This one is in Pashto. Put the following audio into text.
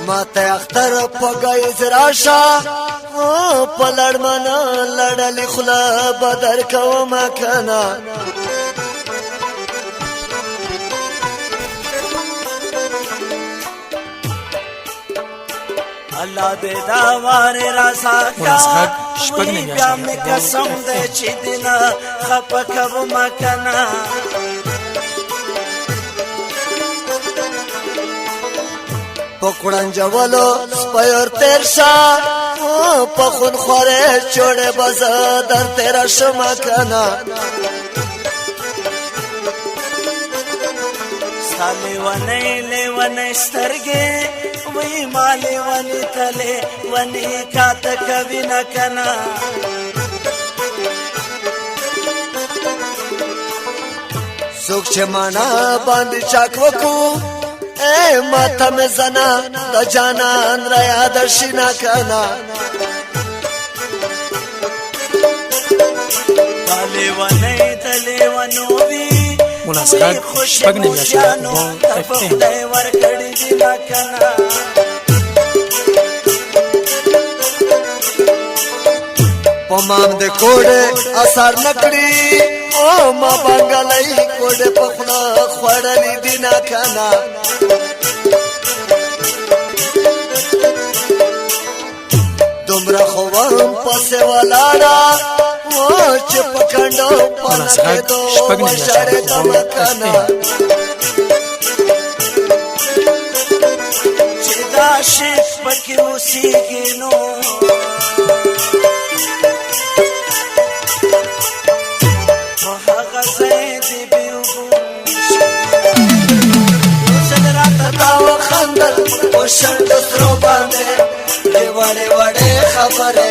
ماته اختر پګایز راشا پلړ من لړل خلا بدر کوم کنا الله دې دا وار را ساکا وی بیا مې قسم دې چې دینا خپکو مکنا پکړن جوالو سپیر تیر شا پخون خوره چوڑے بزا در تیرا شما کنا سالی ونی سترگی وی مالی ونی تلی ونی کاتا کبی نکنا سوک چه مانا باندی چاک وکو اے ماتا میں زنا دا جانان را یادرشی نکنا تلی ونوی مناسقات شپږ نیمه خدای ورکړی دی نکنا پمام دے کوڑے اثر نکڑی او ما بنگلی کوڑے پخنا خوڑلی دینا کنا دمرا خوام پسے والارا چپ کنڈو پنکے دو وشار دمکنا چدا شیخ پکی موسیقی نو وحاق زیدی بیوگوش یوزن رات تاو خندل وشن دسرو باندے وڑے وڑے خبرے